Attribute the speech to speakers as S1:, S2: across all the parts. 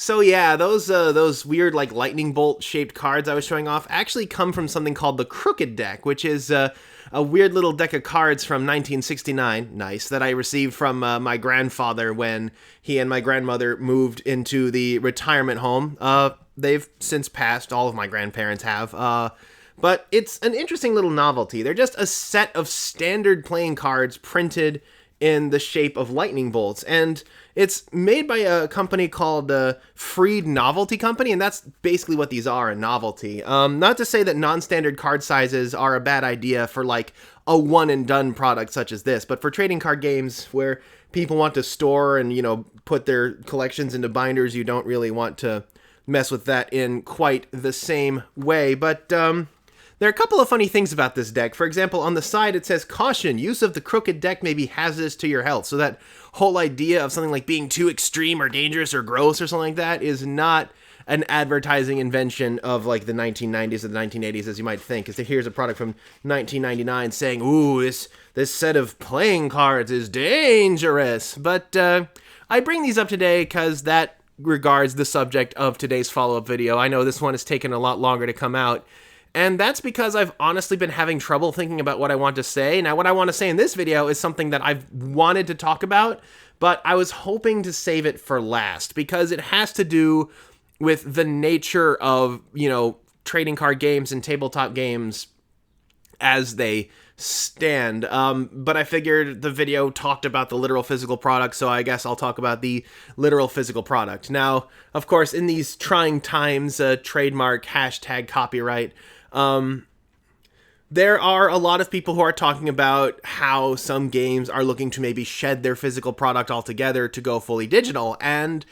S1: So yeah, those weird like lightning bolt shaped cards I was showing off actually come from something called the Crooked deck, which is a weird little deck of cards from 1969. Nice, that I received from my grandfather when he and my grandmother moved into the retirement home. They've since passed. All of my grandparents have. But it's an interesting little novelty. They're just a set of standard playing cards printed in the shape of lightning bolts, and it's made by a company called Freed Novelty Company, and that's basically what these are, a novelty. Not to say that non-standard card sizes are a bad idea for like a one-and-done product such as this, but for trading card games where people want to store and, put their collections into binders, you don't really want to mess with that in quite the same way. But there are a couple of funny things about this deck. For example, on the side it says, "Caution, use of the Crooked deck may be hazardous to your health." So that whole idea of something like being too extreme or dangerous or gross or something like that is not an advertising invention of like the 1990s or the 1980s, as you might think. Because here's a product from 1999 saying, "Ooh, this set of playing cards is dangerous." But I bring these up today because that regards the subject of today's follow-up video. I know this one has taken a lot longer to come out, and that's because I've honestly been having trouble thinking about what I want to say. Now, what I want to say in this video is something that I've wanted to talk about, but I was hoping to save it for last because it has to do with the nature of, trading card games and tabletop games as they stand. But I figured the video talked about the literal physical product, so I guess I'll talk about the literal physical product. Now, of course, in these trying times, trademark, hashtag copyright, there are a lot of people who are talking about how some games are looking to maybe shed their physical product altogether to go fully digital, and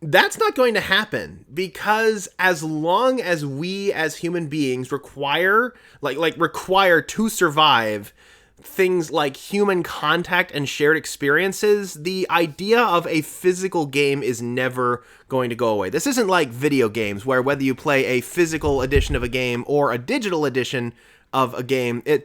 S1: that's not going to happen, because as long as we as human beings require to survive things like human contact and shared experiences, the idea of a physical game is never going to go away. This isn't like video games where whether you play a physical edition of a game or a digital edition of a game, it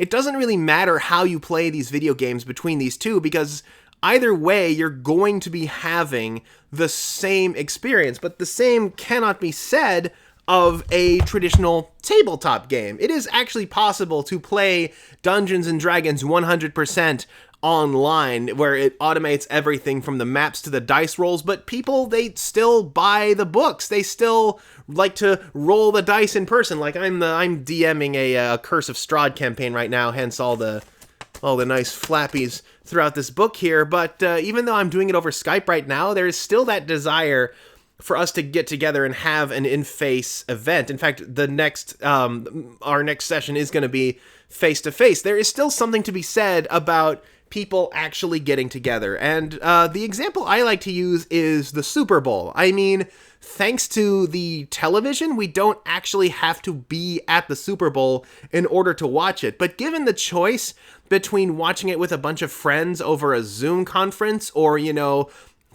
S1: doesn't really matter how you play these video games between these two, because either way, you're going to be having the same experience, but the same cannot be said of a traditional tabletop game. It is actually possible to play Dungeons & Dragons 100% online, where it automates everything from the maps to the dice rolls, but people, they still buy the books. They still like to roll the dice in person. Like I'm DMing a Curse of Strahd campaign right now, hence all the nice flappies throughout this book here. But even though I'm doing it over Skype right now, there is still that desire for us to get together and have an in-face event. In fact, our next session is going to be face-to-face. There is still something to be said about people actually getting together. And the example I like to use is the Super Bowl. I mean, thanks to the television, we don't actually have to be at the Super Bowl in order to watch it. But given the choice between watching it with a bunch of friends over a Zoom conference or,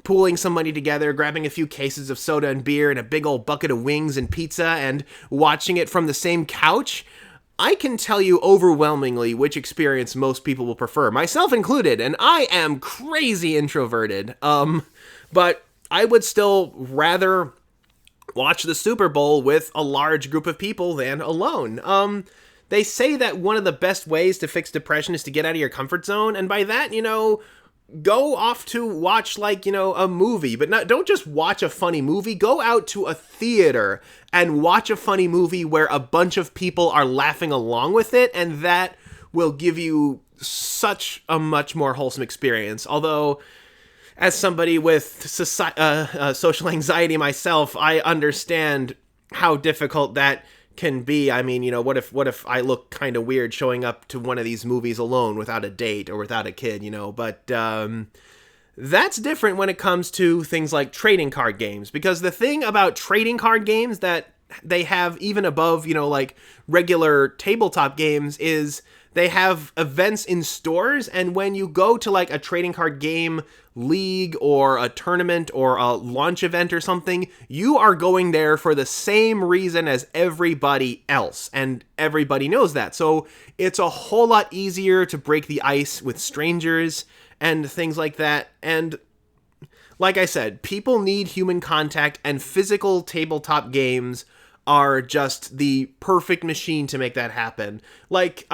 S1: pooling some money together, grabbing a few cases of soda and beer and a big old bucket of wings and pizza and watching it from the same couch, I can tell you overwhelmingly which experience most people will prefer, myself included, and I am crazy introverted. But I would still rather watch the Super Bowl with a large group of people than alone. They say that one of the best ways to fix depression is to get out of your comfort zone, and by that, go off to watch a movie, but don't just watch a funny movie. Go out to a theater and watch a funny movie where a bunch of people are laughing along with it, and that will give you such a much more wholesome experience. Although, as somebody with social anxiety myself, I understand how difficult that can be. I mean, what if I look kind of weird showing up to one of these movies alone without a date or without a kid, but that's different when it comes to things like trading card games, because the thing about trading card games that they have even above, regular tabletop games is they have events in stores, and when you go to a trading card game league or a tournament or a launch event or something, you are going there for the same reason as everybody else, and everybody knows that. So it's a whole lot easier to break the ice with strangers and things like that. And like I said, people need human contact, and physical tabletop games are just the perfect machine to make that happen. Like,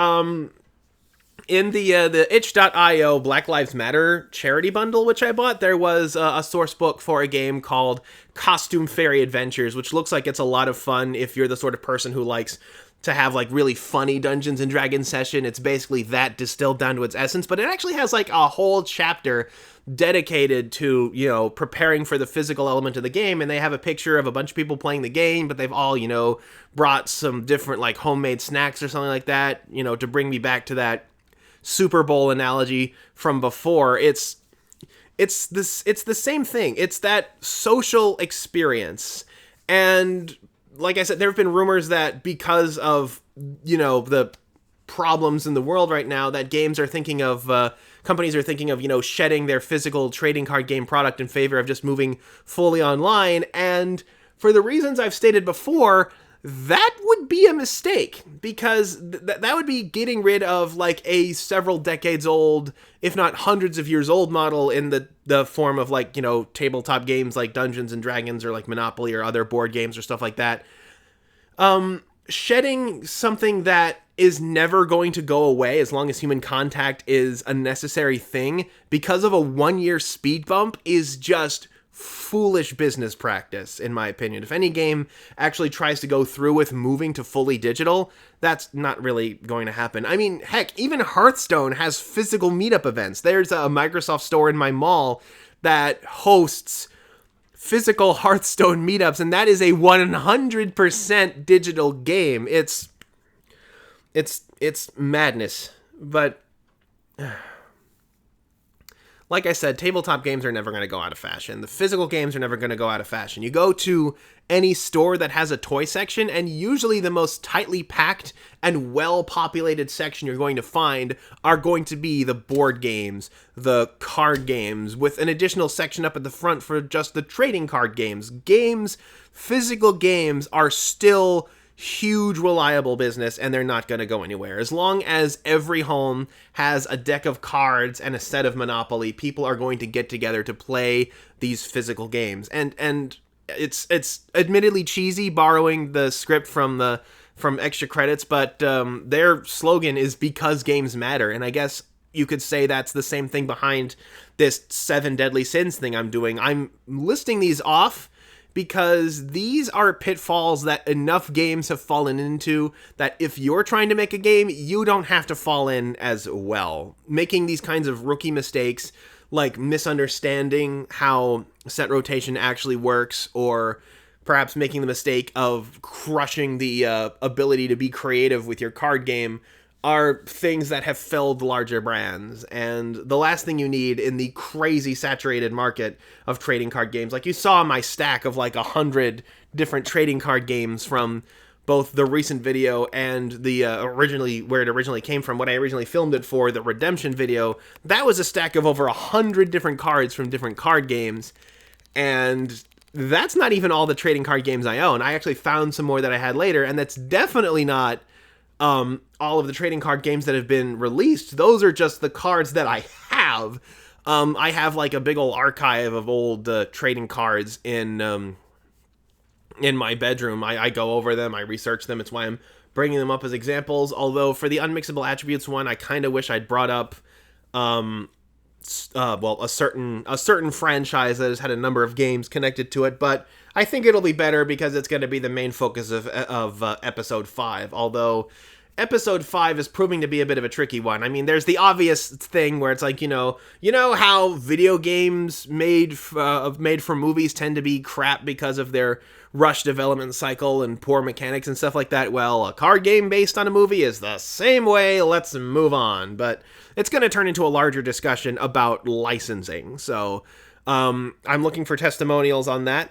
S1: in the itch.io Black Lives Matter charity bundle, which I bought, there was a source book for a game called Costume Fairy Adventures, which looks like it's a lot of fun if you're the sort of person who likes to have like really funny Dungeons and Dragons session. It's basically that distilled down to its essence, but it actually has like a whole chapter dedicated to, you know, preparing for the physical element of the game, and they have a picture of a bunch of people playing the game, but they've all, you know, brought some different like homemade snacks or something like that, you know, to bring me back to that Super Bowl analogy from before. It's the same thing. It's that social experience. And like I said, there have been rumors that because of, you know, the problems in the world right now, that games are thinking of, companies are thinking of, you know, shedding their physical trading card game product in favor of just moving fully online. And for the reasons I've stated before, that would be a mistake, because that would be getting rid of like a several decades old, if not hundreds of years old model in the form of like, you know, tabletop games like Dungeons and Dragons or like Monopoly or other board games or stuff like that. Shedding something that is never going to go away as long as human contact is a necessary thing because of a 1-year speed bump is just foolish business practice, in my opinion. If any game actually tries to go through with moving to fully digital, that's not really going to happen. I mean, heck, even Hearthstone has physical meetup events. There's a Microsoft store in my mall that hosts physical Hearthstone meetups, and that is a 100% digital game. It's madness. But like I said, tabletop games are never going to go out of fashion. The physical games are never going to go out of fashion. You go to any store that has a toy section, and usually the most tightly packed and well-populated section you're going to find are going to be the board games, the card games, with an additional section up at the front for just the trading card games. Physical games are still huge, reliable business, and they're not going to go anywhere. As long as every home has a deck of cards and a set of Monopoly, people are going to get together to play these physical games. And it's admittedly cheesy, borrowing the script from Extra Credits, but their slogan is "Because Games Matter," and I guess you could say that's the same thing behind this 7 Deadly Sins thing I'm doing. I'm listing these off because these are pitfalls that enough games have fallen into that if you're trying to make a game, you don't have to fall in as well. Making these kinds of rookie mistakes, like misunderstanding how set rotation actually works, or perhaps making the mistake of crushing the ability to be creative with your card game, are things that have felled larger brands. And the last thing you need in the crazy saturated market of trading card games, like you saw my stack of like 100 different trading card games from both the recent video and the originally where it originally came from, what I originally filmed it for, the Redemption video, that was a stack of over 100 different cards from different card games. And that's not even all the trading card games I own. I actually found some more that I had later, and that's definitely not all of the trading card games that have been released. Those are just the cards that I have. I have like a big old archive of old trading cards in my bedroom. I go over them, I research them. It's why I'm bringing them up as examples. Although for the Unmixable Attributes one, I kind of wish I'd brought up a certain franchise that has had a number of games connected to it, but I think it'll be better because it's going to be the main focus of episode 5, although episode 5 is proving to be a bit of a tricky one. I mean, there's the obvious thing where it's like, you know how video games made for movies tend to be crap because of their rush development cycle and poor mechanics and stuff like that. Well, a card game based on a movie is the same way. Let's move on. But it's going to turn into a larger discussion about licensing. So I'm looking for testimonials on that.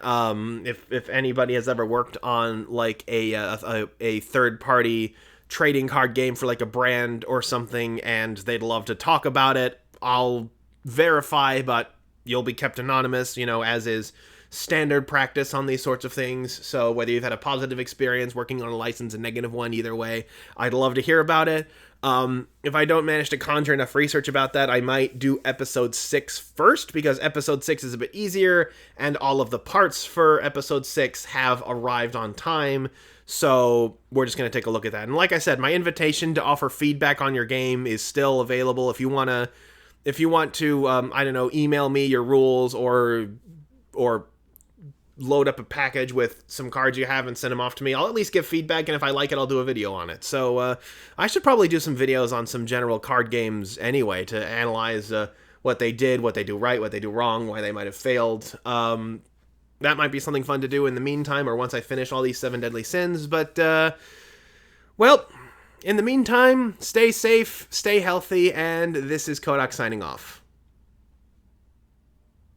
S1: If anybody has ever worked on like a third party trading card game for like a brand or something and they'd love to talk about it, I'll verify, but you'll be kept anonymous, as is standard practice on these sorts of things. So whether you've had a positive experience working on a license, a negative one, either way, I'd love to hear about it. If I don't manage to conjure enough research about that, I might do episode 6 first, because episode 6 is a bit easier, and all of the parts for episode 6 have arrived on time. So we're just going to take a look at that. And like I said, my invitation to offer feedback on your game is still available. If you want to, I don't know, email me your rules or load up a package with some cards you have and send them off to me, I'll at least give feedback, and if I like it, I'll do a video on it. So I should probably do some videos on some general card games anyway, to analyze what they did, what they do right, what they do wrong, why they might have failed. That might be something fun to do in the meantime, or once I finish all these 7 Deadly Sins. But, well, in the meantime, stay safe, stay healthy, and this is Kodak signing off.